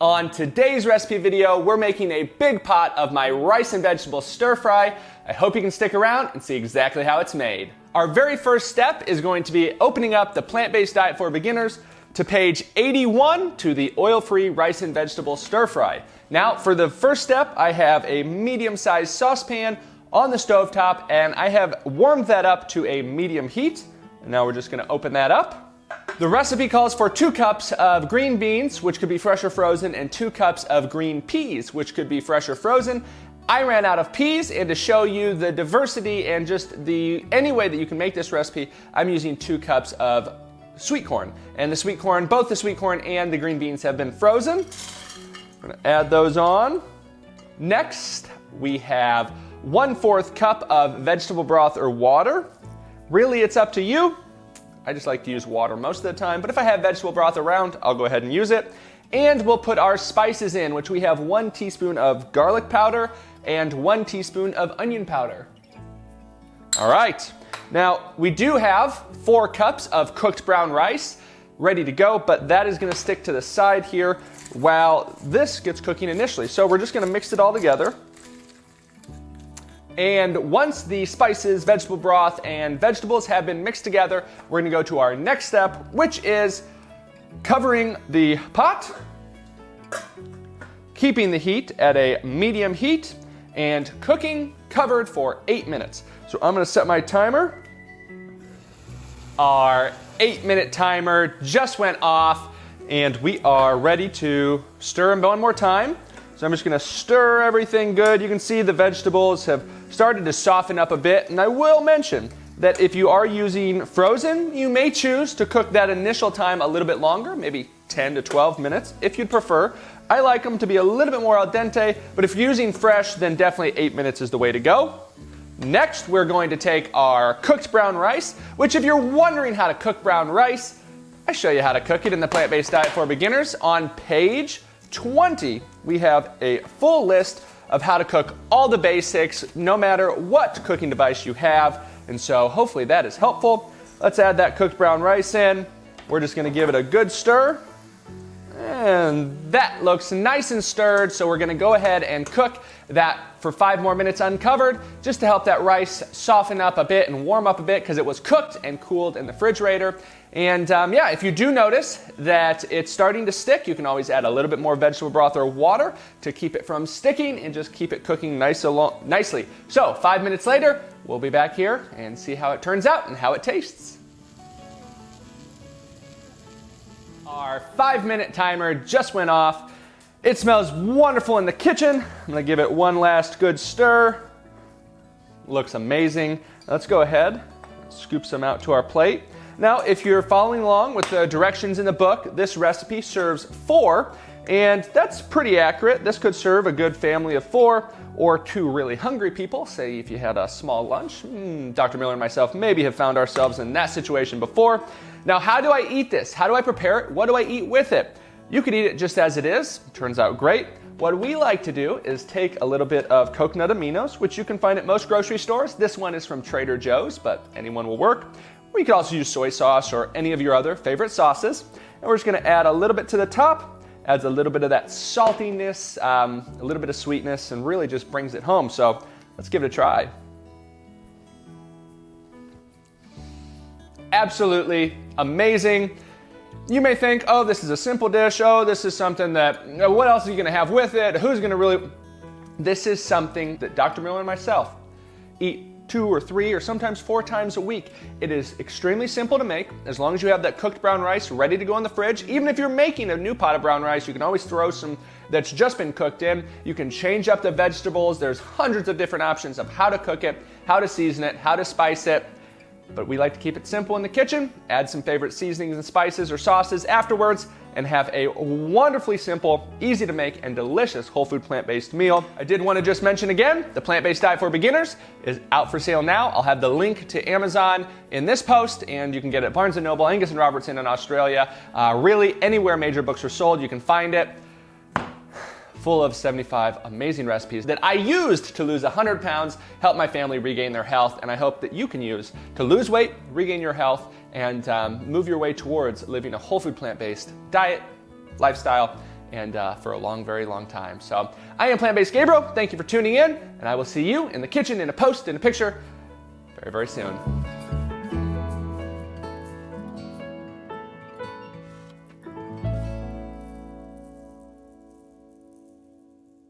On today's recipe video, we're making a big pot of my rice and vegetable stir fry. I hope you can stick around and see exactly how it's made. Our very first step is going to be opening up the Plant-Based Diet for Beginners to page 81 to the oil-free rice and vegetable stir fry. Now, for the first step, I have a medium-sized saucepan on the stovetop, and I have warmed that up to a medium heat. And now we're just gonna open that up. The recipe calls for 2 cups of green beans, which could be fresh or frozen, and 2 cups of green peas, which could be fresh or frozen. I ran out of peas, and to show you the diversity and just any way that you can make this recipe, I'm using 2 cups of sweet corn. And the sweet corn, both the sweet corn and the green beans have been frozen. I'm gonna add those on. Next, we have 1/4 cup of vegetable broth or water. Really, it's up to you. I just like to use water most of the time, but if I have vegetable broth around, I'll go ahead and use it. And we'll put our spices in, which we have 1 teaspoon of garlic powder and 1 teaspoon of onion powder. All right, now we do have 4 cups of cooked brown rice ready to go, but that is gonna stick to the side here while this gets cooking initially. So we're just gonna mix it all together. And once the spices, vegetable broth, and vegetables have been mixed together, we're gonna go to our next step, which is covering the pot, keeping the heat at a medium heat, and cooking covered for 8 minutes. So I'm gonna set my timer. Our 8-minute timer just went off, and we are ready to stir them one more time. So I'm just gonna stir everything good. You can see the vegetables have started to soften up a bit, and I will mention that if you are using frozen, you may choose to cook that initial time a little bit longer, maybe 10 to 12 minutes if you'd prefer. I like them to be a little bit more al dente, but if you're using fresh, then definitely 8 minutes is the way to go. Next, we're going to take our cooked brown rice, which if you're wondering how to cook brown rice, I show you how to cook it in the Plant-Based Diet for Beginners. On page 20, we have a full list of how to cook all the basics, no matter what cooking device you have. And so hopefully that is helpful. Let's add that cooked brown rice in. We're just gonna give it a good stir. And that looks nice and stirred, so we're gonna go ahead and cook that for 5 more minutes uncovered, just to help that rice soften up a bit and warm up a bit, because it was cooked and cooled in the refrigerator. And yeah, if you do notice that it's starting to stick, you can always add a little bit more vegetable broth or water to keep it from sticking and just keep it cooking nicely. So 5 minutes later, we'll be back here and see how it turns out and how it tastes. Our 5-minute timer just went off. It smells wonderful in the kitchen. I'm gonna give it one last good stir. Looks amazing. Let's go ahead, scoop some out to our plate. Now, if you're following along with the directions in the book, this recipe serves 4, and that's pretty accurate. This could serve a good family of 4 or 2 really hungry people, say if you had a small lunch. Dr. Miller and myself maybe have found ourselves in that situation before. Now, how do I eat this? How do I prepare it? What do I eat with it? You could eat it just as it is. Turns out great. What we like to do is take a little bit of coconut aminos, which you can find at most grocery stores. This one is from Trader Joe's, but anyone will work. We could also use soy sauce or any of your other favorite sauces. And we're just gonna add a little bit to the top. Adds a little bit of that saltiness, a little bit of sweetness, and really just brings it home. So let's give it a try. Absolutely amazing. You may think, oh, this is a simple dish. Oh, this is something that, what else are you gonna have with it? Who's gonna really? This is something that Dr. Miller and myself eat 2 or 3 or sometimes 4 times a week. It is extremely simple to make as long as you have that cooked brown rice ready to go in the fridge. Even if you're making a new pot of brown rice, you can always throw some that's just been cooked in. You can change up the vegetables. There's hundreds of different options of how to cook it, how to season it, how to spice it. But we like to keep it simple in the kitchen, add some favorite seasonings and spices or sauces afterwards, and have a wonderfully simple, easy to make, and delicious whole food plant-based meal. I did want to just mention again, the Plant-Based Diet for Beginners is out for sale now. I'll have the link to Amazon in this post, and you can get it at Barnes & Noble, Angus & Robertson in Australia. Really, anywhere major books are sold, you can find it. Full of 75 amazing recipes that I used to lose 100 pounds, help my family regain their health, and I hope that you can use to lose weight, regain your health, and move your way towards living a whole food plant-based diet, lifestyle, and for a long, very long time. So I am Plant-Based Gabriel. Thank you for tuning in, and I will see you in the kitchen, in a post, in a picture very, very soon.